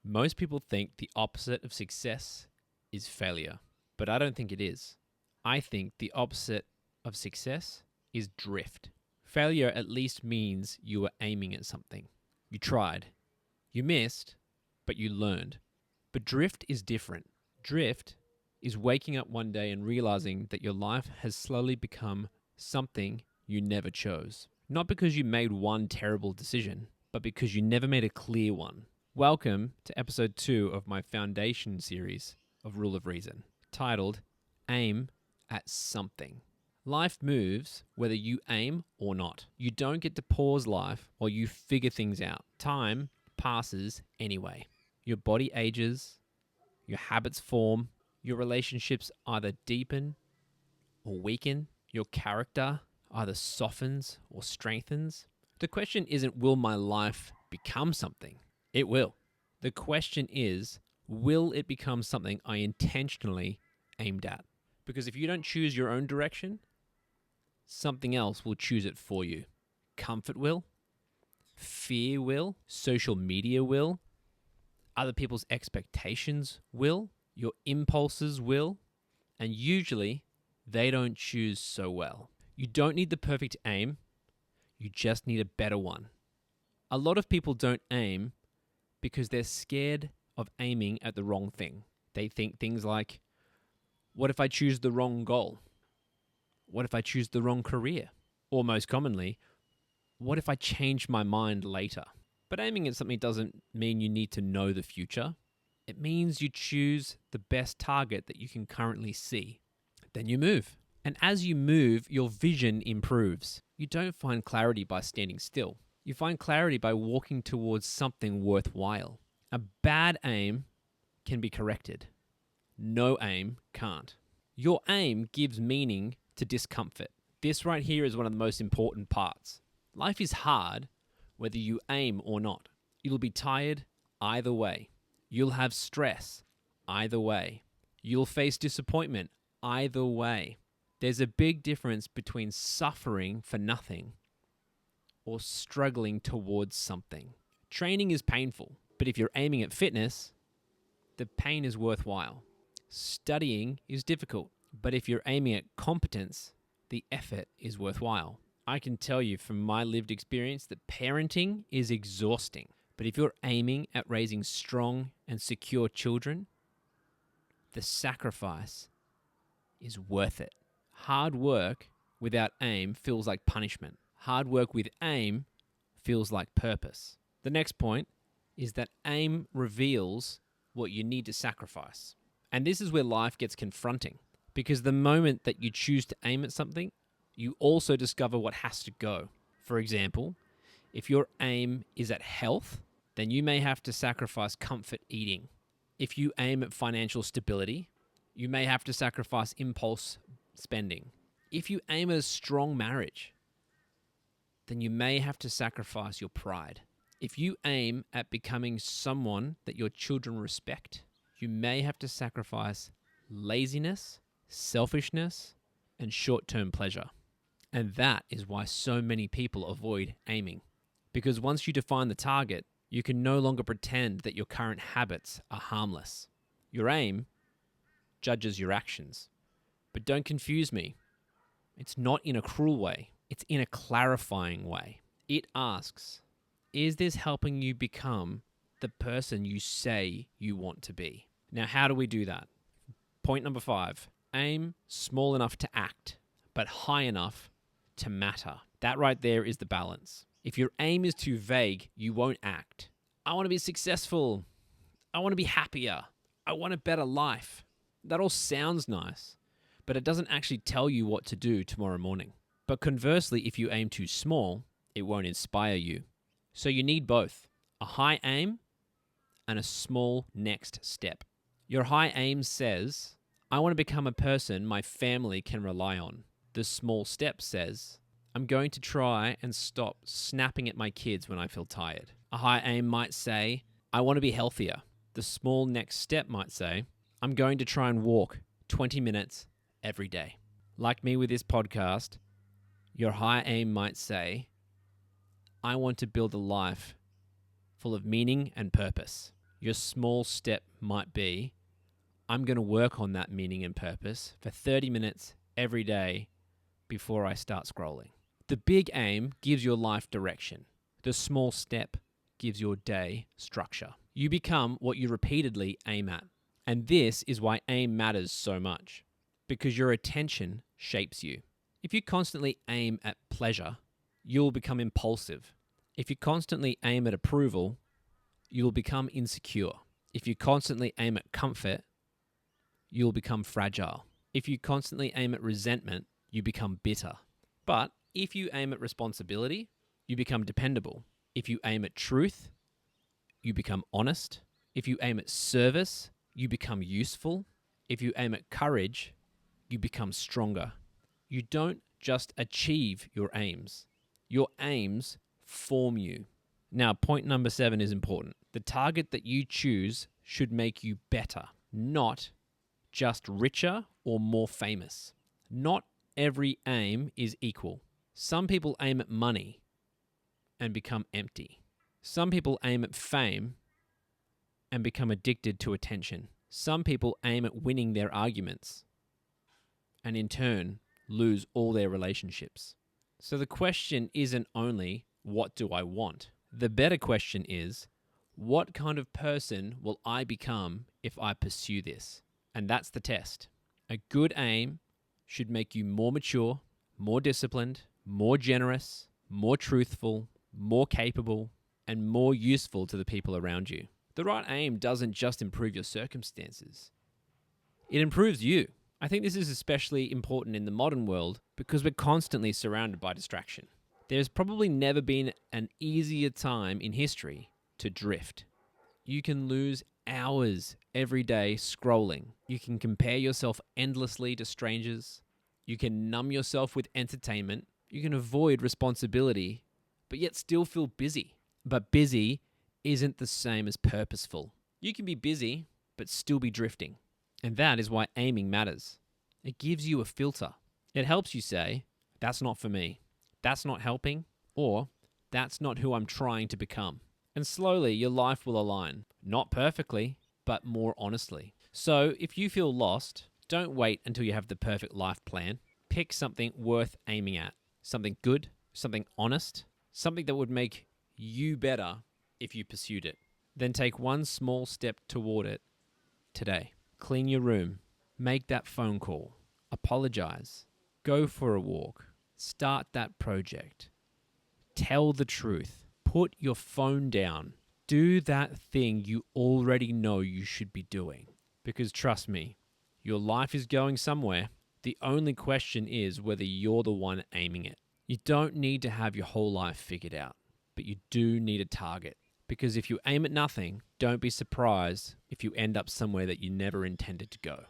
Most people think the opposite of success is failure, but I don't think it is. I think the opposite of success is drift. Failure at least means you were aiming at something. You tried. You missed, but you learned. But drift is different. Drift is waking up one day and realizing that your life has slowly become something you never chose. Not because you made one terrible decision, but because you never made a clear one. Welcome to episode 2 of my foundation series of Rule of Reason, titled Aim at Something. Life moves whether you aim or not. You don't get to pause life while you figure things out. Time passes anyway. Your body ages, your habits form, your relationships either deepen or weaken, your character either softens or strengthens. The question isn't, will my life become something? It will. The question is, will it become something I intentionally aimed at? Because if you don't choose your own direction, something else will choose it for you. Comfort will, fear will, social media will, other people's expectations will, your impulses will, and usually they don't choose so well. You don't need the perfect aim, you just need a better one. A lot of people don't aim because they're scared of aiming at the wrong thing. They think things like, what if I choose the wrong goal? What if I choose the wrong career? Or most commonly, what if I change my mind later? But aiming at something doesn't mean you need to know the future. It means you choose the best target that you can currently see. Then you move. And as you move, your vision improves. You don't find clarity by standing still. You find clarity by walking towards something worthwhile. A bad aim can be corrected. No aim can't. Your aim gives meaning to discomfort. This right here is one of the most important parts. Life is hard whether you aim or not. You'll be tired either way. You'll have stress either way. You'll face disappointment either way. There's a big difference between suffering for nothing or struggling towards something. Training is painful, but if you're aiming at fitness, the pain is worthwhile. Studying is difficult, but if you're aiming at competence, the effort is worthwhile. I can tell you from my lived experience that parenting is exhausting, but if you're aiming at raising strong and secure children, the sacrifice is worth it. Hard work without aim feels like punishment. Hard work with aim feels like purpose. The next point is that aim reveals what you need to sacrifice. And this is where life gets confronting, because the moment that you choose to aim at something, you also discover what has to go. For example, if your aim is at health, then you may have to sacrifice comfort eating. If you aim at financial stability, you may have to sacrifice impulse spending. If you aim at a strong marriage, then you may have to sacrifice your pride. If you aim at becoming someone that your children respect, you may have to sacrifice laziness, selfishness, and short-term pleasure. And that is why so many people avoid aiming. Because once you define the target, you can no longer pretend that your current habits are harmless. Your aim judges your actions. But don't confuse me. It's not in a cruel way. It's in a clarifying way. It asks, is this helping you become the person you say you want to be? Now, how do we do that? Point number 5, aim small enough to act, but high enough to matter. That right there is the balance. If your aim is too vague, you won't act. I want to be successful. I want to be happier. I want a better life. That all sounds nice, but it doesn't actually tell you what to do tomorrow morning. But conversely, if you aim too small, it won't inspire you. So you need both, a high aim and a small next step. Your high aim says, I want to become a person my family can rely on. The small step says, I'm going to try and stop snapping at my kids when I feel tired. A high aim might say, I want to be healthier. The small next step might say, I'm going to try and walk 20 minutes every day. Like me with this podcast, your high aim might say, I want to build a life full of meaning and purpose. Your small step might be, I'm going to work on that meaning and purpose for 30 minutes every day before I start scrolling. The big aim gives your life direction. The small step gives your day structure. You become what you repeatedly aim at. And this is why aim matters so much, because your attention shapes you. If you constantly aim at pleasure, you'll become impulsive. If you constantly aim at approval, you'll become insecure. If you constantly aim at comfort, you'll become fragile. If you constantly aim at resentment, you become bitter. But if you aim at responsibility, you become dependable. If you aim at truth, you become honest. If you aim at service, you become useful. If you aim at courage, you become stronger. You don't just achieve your aims. Your aims form you. Now, point number 7 is important. The target that you choose should make you better, not just richer or more famous. Not every aim is equal. Some people aim at money and become empty. Some people aim at fame and become addicted to attention. Some people aim at winning their arguments and in turn lose all their relationships. So the question isn't only, what do I want? The better question is, what kind of person will I become if I pursue this? And that's the test. A good aim should make you more mature, more disciplined, more generous, more truthful, more capable, and more useful to the people around you. The right aim doesn't just improve your circumstances. It improves you. I think this is especially important in the modern world because we're constantly surrounded by distraction. There's probably never been an easier time in history to drift. You can lose hours every day scrolling. You can compare yourself endlessly to strangers. You can numb yourself with entertainment. You can avoid responsibility, but yet still feel busy. But busy isn't the same as purposeful. You can be busy, but still be drifting. And that is why aiming matters. It gives you a filter. It helps you say, that's not for me. That's not helping, or that's not who I'm trying to become. And slowly your life will align. Not perfectly, but more honestly. So if you feel lost, don't wait until you have the perfect life plan. Pick something worth aiming at. Something good, something honest, something that would make you better if you pursued it. Then take one small step toward it today. Clean your room. Make that phone call. Apologize. Go for a walk. Start that project. Tell the truth. Put your phone down. Do that thing you already know you should be doing. Because trust me, your life is going somewhere. The only question is whether you're the one aiming it. You don't need to have your whole life figured out, but you do need a target. Because if you aim at nothing, don't be surprised if you end up somewhere that you never intended to go.